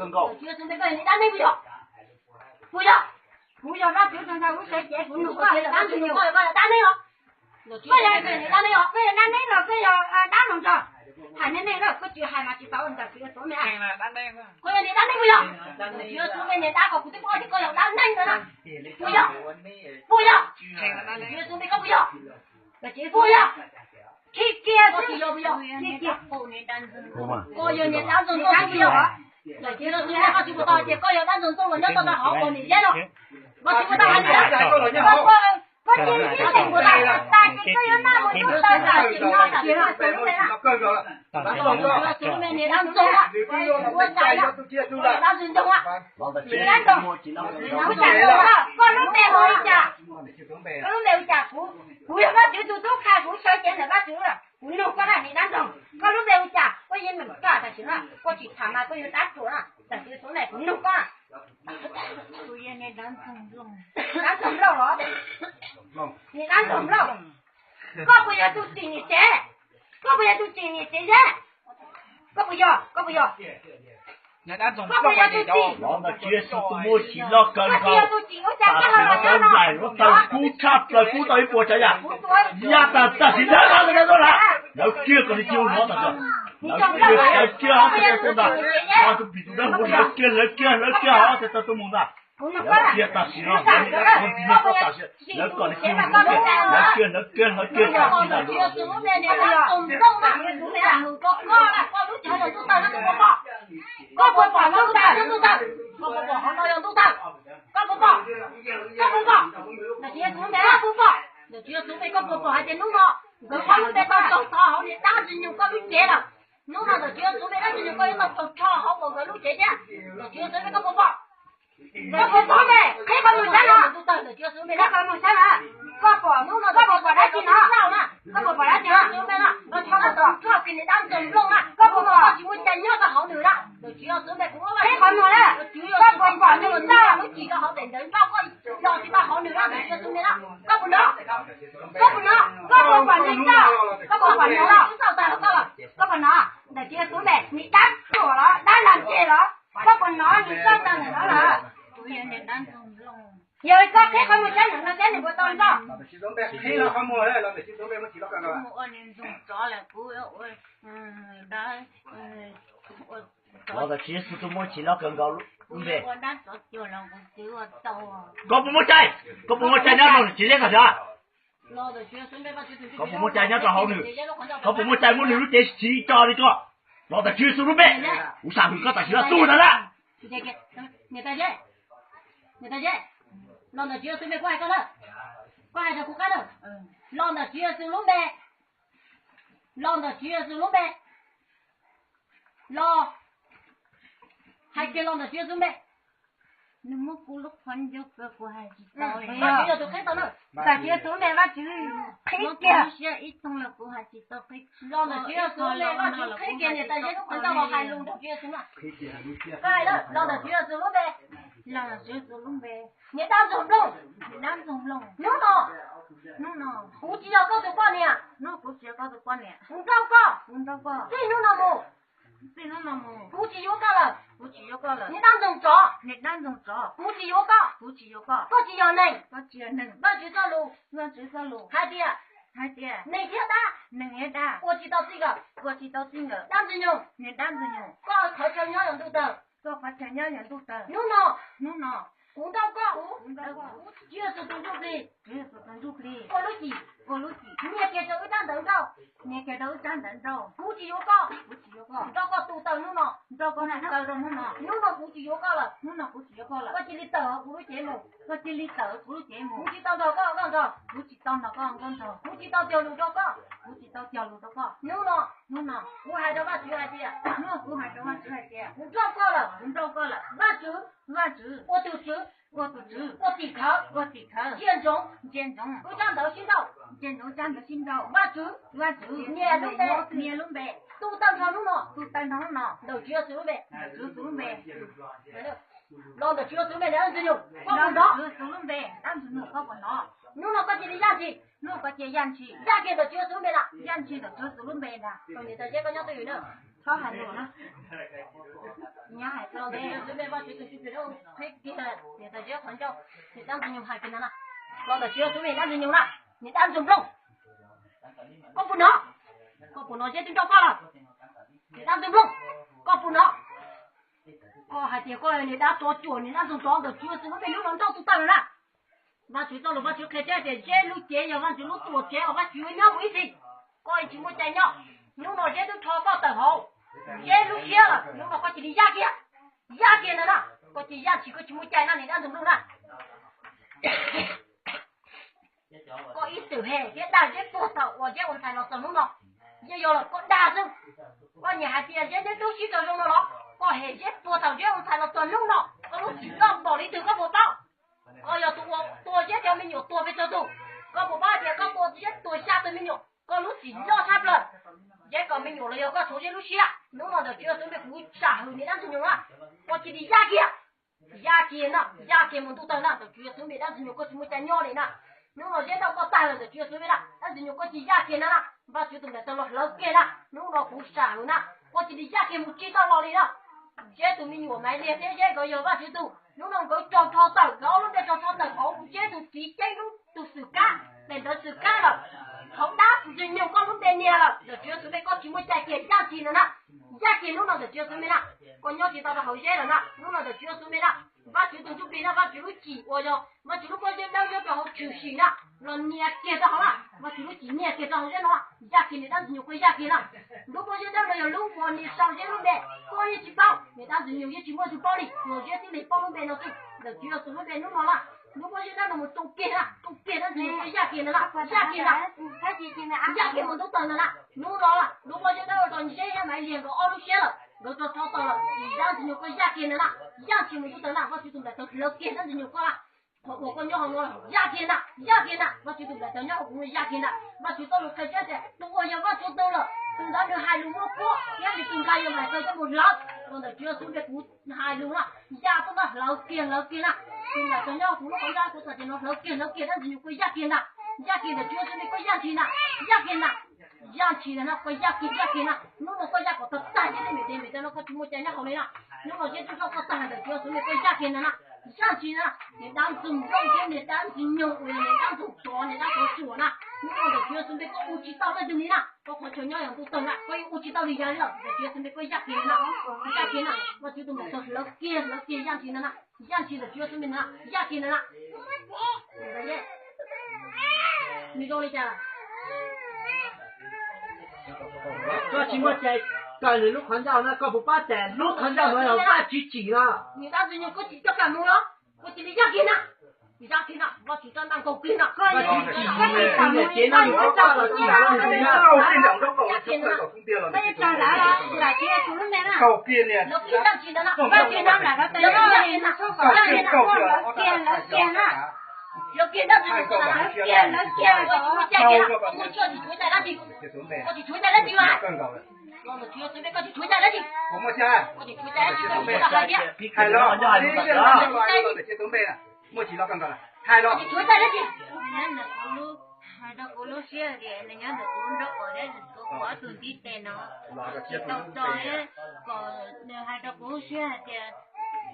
更高。就是那个你当然不要，不要，不要，那就正常我说结婚了，我当然有，当然有。不然对，当然有，不然那个不要打农场，还那个不就还嘛去找人家去做面。可以你当然不要，就做面你打个不对，我就个要打那个了，不要，不要，就做那个不要，不要。去结婚要不要？去结婚你单身，我要你单身做不要啊！那结了婚我就不到，结果要单身做了，要到那好过年了，我就不到你了，我今天不到，但是个有那么多单身，结了结了，结了了，我们你当中了，我咋样？当中中啊，你当中，我想中了，我弄没回家，我弄没回家，不要我就看我小姐那个就了，我弄过来你当中，我弄没回家，我也没干的行了，我去看嘛，我有打住了，但是从来不弄过。不要你当中中，当中中了，你当中中，我不要都听你讲，我不要都听你讲，我不要，我不要。我不要都听。老的绝世不摸起了刚刚。我不要都听，我讲干了了，来，我当股差了，股到一波这样。呀，但是那个那个了，要这个的就我那个。要这个的，他都比那我要这好，这都蒙的。要这大西了，那个我比那个大些，那个的就那个，那大西了。就是我们那个总动嘛，我不把老大都打，我不把好老样都打，我不把，那些东西我不把，那些东西我不把，还得弄了，我放在那搞好的，打人就搞不结了，弄了那些东西那就搞那搞炒好我个路节的，那些东西我不把。我不把呗，这个没啥了，就是没那个没啥了，我不把它进了，我不把它进了，就没了，我差不多，我给你当正弄了，我不把就我真要个好牛了，就主要是没我了，太好牛了，我不把那个大，我几个好等等，我要去把好牛了，就是没了，我不拿，我不把那大，我不把牛了，少打了，我不拿，那就是没，你打错了，打难接了。我不拿你上当了了，有一个开开门山那山里不当到。黑了还没来，那个新东北没提到干干。我年终找了，不要我我的其实都没提了更高了，对。我那早就了，我给我走啊。我不没摘，那种几年个啥？老的学生没把我不没摘那种好牛，我不没摘我牛得起家里个。老子举手准备，我上去搞大学做的了。你再见，老子举手没过来搞了，过来就不干了。老子举手准备，老还给老子举手准备。你们过了很久不还知道呀？那这个都看到了，大学准备那就配给。一通了不还知道配？老子举手准备那就配给你，大家都看到我还弄到举手了。来了，老子举手准备，老子举手准备。你当中弄，弄，估计要搞到半年，那估计要搞到半年。你糟糕，谁弄那么？估计又搞了，你当中找，估计又搞，估计要能，那就找路，还得，哪天打，我知道这个，当真用，搞快点样都得，弄了。公道高，就是登住可以，过路机，你也给这个站等着，估计又高，这个都到弄了，弄了估计又高了，我这里走咕噜节目，估计到那个，估计到交流这个，弄了，我还得把猪还的，我照过了，那猪，我都吃，我抵抗，见中，我站到心头，那猪，捏拢呗，都当场弄了，都举手呗，老子举手呗，两只牛，我不拿，弄了把这里氧气，压给的举手呗了，你在这个样都有了，他还弄了， nhà hải lo để tôi biết bao chuyện tôi đâu thấy kia thì ta chưa khoản cho thì đang dùng hai cái nào lo là chưa tôi biết đang dùng nào thì đang dùng không có phụ nó chết trong con rồi thì đang dùng không có phụ nó có hai tiếng coi này đã to chuột này đang dùng to được chưa tôi biết lúc đó tôi tao rồi nè mà chú tao là mà chú khai chơi thì chơi lúc chơi giờ mà chú lúc tuổi chơi mà chú nhau với gì coi chú muốn chơi nhau lúc nào chơi tôi cho bao tờ hộ chơi lúc chơi là lúc nào có chỉ đi ra kia nữa nè có chỉ ra chỉ có chú muốn chơi nó này đang dùng luôn nè có ít từ hè cái đa cái tổ tàu và cái ông thầy nó tầm lúc nào giờ là có đa chứ có nhà hai tiền cái lúc chỉ tờ lúc nào có hệ cái tổ tàu cái ông thầy nó tầm lúc nào có lúc chỉ con bỏ đi từ các bộ tàu giờ tôi chết cho mình nhổ tôi với cho tôi có một ba tiền có một chết tôi xa tôi mình nhổ có lúc chỉ lo tháp lần chết còn mình nhổ là giờ có số chết lúc xia lúc nào được chưa tôi biết cúi xả hơn thì đang dùng nhổ á có chỉ đi ra kia nè một tu tờ nè được chưa tôi biết đang dùng nhổ có chỉ một trái nho này nè lúc nào chết đâu có tài là được chưa tôi biết là đang dùng nhổ có chỉ ra kia nè và chưa tôi biết tao lọt kia nè lúc nào cúi xả hơn nè có chỉ đi ra kia một chi tao lọt đi nè chết tụi mình nhổ máy liền thế chết có giờ ba chưa tôi lúc nào có cho tàu đó lúc đây cho tàu họ cũng chết tụi chỉ chết lúc tụi xử cá để đó xử cá rồi không đáp rồi nhiều con lúc đây nè rồi được chưa tụi mình có chỉ muốn chạy kia ra gì nữa nè ra kia lúc nào được chưa tụi mình nè còn nhau chỉ tao là hậu chết rồi nè lúc nào được chưa tụi mình nè và chú tụi chúng mình nè và chú lúc chỉ qua rồi mà chú lúc có chết đâu cho họ chịu xỉ nè rồi nè kia đó hả mà chú lúc chỉ nè kia đó chết nó ra kia này đang nhiều cái ra kia nè lúc có chết đâu là lúc còn nè sau chết lúc đây có như chỉ bao người ta dùng nhiều chỉ mua chỉ bao đi rồi chết thì lấy bao lúc đây nó tụi được chưa tụi lúc đây lúc nào là lúc có chết đâu là một tụng kia nó dùng cái ra kia nữa là ra kia nè cái gì mà ra kia một tụng tờ nữa là lúc đó là lúc có chết đâu rồi như thế mày liền có ô lúc chết rồi rồi cho tờ là ra thì nhiều cái ra kia nữa là ra kia một tụng tờ là có chỉ tụng lại tờ lớn kia nó nhiều quá là một con nhau rồi ra kia nè và chỉ tụng lại tờ nhau cũng ra kia nè và chỉ tao lúc cái chết này tụng ở nhà và tụng tờ là tụng đã được hai lúc mua phố cái gì tụng cái lại tờ cho một lát còn được chưa xuống được hai lúc là ra tụng là lâu kia nè tụng lại tờ nhau cũng không ra tụng thì nó lâu kia nó gì cái ra kia là chưa xuống được cái ra kia nè ra kia nè nó cái ra kia nè nó cái ra có tập sai cái này mình nó có chúng mua trái nó không đấy nè nó có chết nó có tài được chưa xuống được cái ra kia nè ra kia nè để đang dùng rau kia để đang dùng nhộng để đang dùng chó để đang có chuột nè nó có được chưa xuống được có uchi tao cái gì nè có cho nhau yang tu tầng nè có uchi tao đi ra rồi để chưa xuống được cái ra kia nè và chúng tôi một tập lớp kia ra kia được chưa xuống mình nè ra kia nè đấy mình đâu đi chả có chỉ một chạy cái này lúc khán giả nó có một ba chạy lúc khán giả nó là ba chỉ là người ta dùng có chỉ cho cả mua đó có chỉ đi ra kia nè và chỉ cho đang cầu kia nè cái chỉ nó có ba là chỉ là cái đầu tiên là nó cầu cái cầu không tiền là cái cho là kia chú lúc này nè cầu kia nè nó kia đang chỉ nè cái kia nó là nó tới nó là số còn nó kia nè nó kia đang chỉ là kia có chạy kia có cho chỉ chuối tại đó gì có chỉ chuối tại đó gì mà nó chưa tôi biết có chỉ chuối tại đó gì không có cha có chỉ chuối tại đó gì là hai kia hai lo đi cái lo để chơi tốn bê à mua chỉ lo cần rồi hai lo chỉ chuối tại đó gì hai đó cô lúc xưa thì anh nhớ được cũng rất ở đấy có quá từ tí tiền nó tao rồi còn hai đó cô xưa thì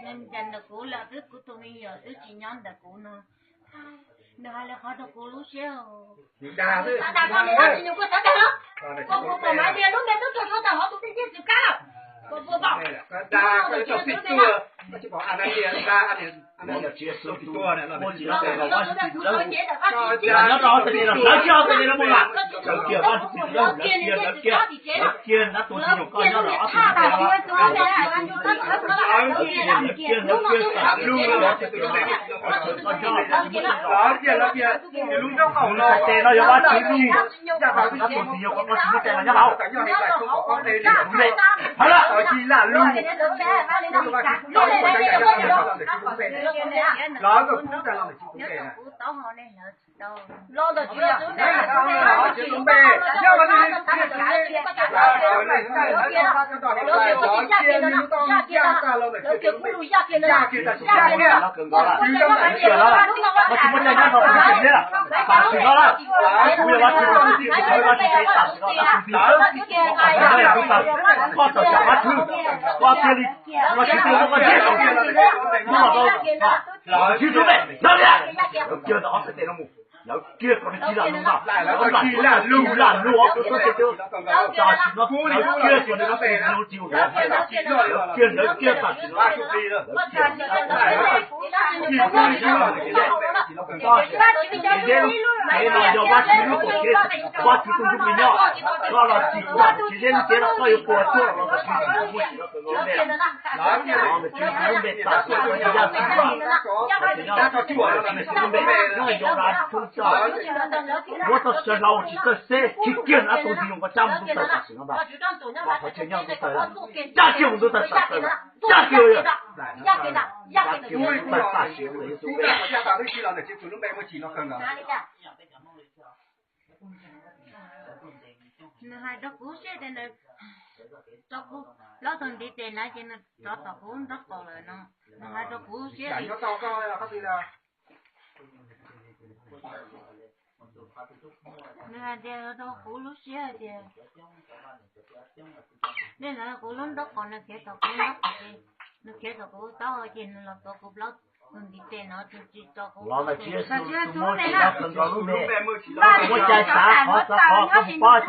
nên dành được cô là thứ của tôi bây giờ thứ chỉ nhắn được cô nó hai là hai đó cô lúc xưa đà thôi đà con này đang dùng cái sao đó con máy bia lúc này nó cho tao họ tụi cái gì cả con bảo đà cái cho xịt tua nó chỉ bảo ăn này đà ăn này chia số tua này là một chỉ là cái nó nó rõ thì nó cho thì nó muốn làm đầu kia ba kia nó tụi nó có nó rõ thì nó kia lúc nó cầu nó thì nó có ba chỉ gì ra vào cái gì nhiều có chỉ cái là nhau cái nhau này không có đây để hả là chỉ là luôn nó có phút ra là chỉ cái này lo được chưa chỉ cũng bè nhưng mà đi rồi này cái này nó kia nó kia 那给葫芦压给了，压给了，更高了，血了，我怎么在家头不行了？打死他了！不要把这个东西，不要把这个打死他了！靠着小孩子，往这里，我去丢那个铁桶，弄到去准备，哪边？叫到二十点钟。要结果的鸡蛋弄啊，我把鸡蛋撸，我说这就炸死了，要结果的那个猪就来了，结打死了，就飞了，要把鸡肉给把鸡东西给了，抓了鸡骨，今天结了还有锅做了，那鸡骨洗了很多遍，然后呢，鸡骨没打死，我就要吃了，要到做了，那个要拿出。我到学校我去这谁去见那东西用个账目都在行了吧？我全样都在了，家给我都在上了，家给我，家给我在大学了，也是为了。nó hai đó cú xe tên là cho cú lão thằng đi tên lại trên nó cho cú nó còn lại nó hai đó cú xe thì nè giờ đâu cú lúc xưa thì nên là cú lúc đó còn là cái tàu cú đó nó cái tàu cú tao ở trên là tàu cú lót mình đi tên nó chỉ tàu cú nó là chia sẻ số này là cần có lúc này我在查好找好不发的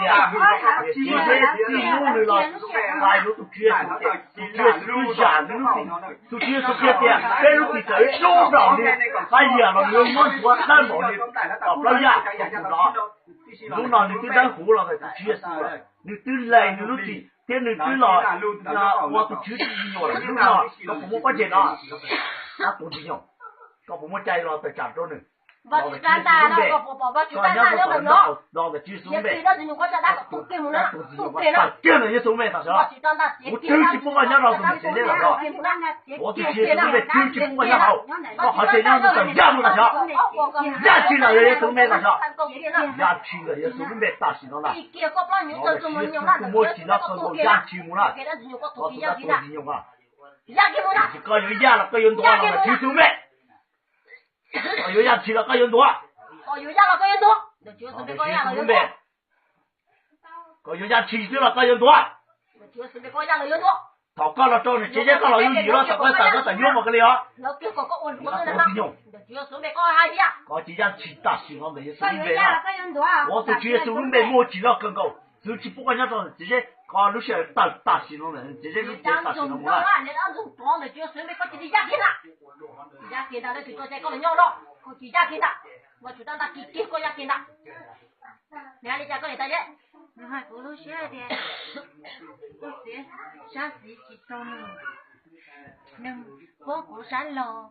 今天第六日了还有都接触的接触下那个都接触这点但是你这收不着的还也了有我说三毛的到不了呀弄到你对咱胡了的接触了你对来你都对天你对了那我都确定你了弄了都不我钱了那多重要ก็ผมว่าใจเราแต่จับตัวหนึ่งเราจะชี้สูงเบ็ดก็ยังก็สอนเราจะชี้สูงเบ็ด这样的也สูงเบ็ดต่อเช้า我真是不管要เรา怎么现在了是吧我就ชี้สูงเบ็ด真是不管要好ก็好像样子怎样子ต่อเช้า压去了也สูงเบ็ดต่อเช้า压去了也สูงเบ็ด大行了我的ชี้สูง不摸起了很多压去mu了我说他多金用啊ก็有压了ก็有多了ชี้สูงเบ็ด有压去了，个人多。有压了个人多，就是这个压了人多。有压去去了，个人多。就是这个压了人多。他搞了招你，直接搞了有余了，这个三个等用么个了？那这个我们那就是没搞下去呀。搞这样去大西方的也是没啊。我都觉得是没摸起了更高，就是不管啥子，直接搞路线大西方人，直接就大西方人了。你那种装的就是没搞这里压去了。压给他的就在搞了尿了，我去压给他，我去让他给我压给他。你看你家搞的大姐，nó hai cú lúc xưa thì cú xưa sáng gì chỉ tao nè nâng bố cú sáng lò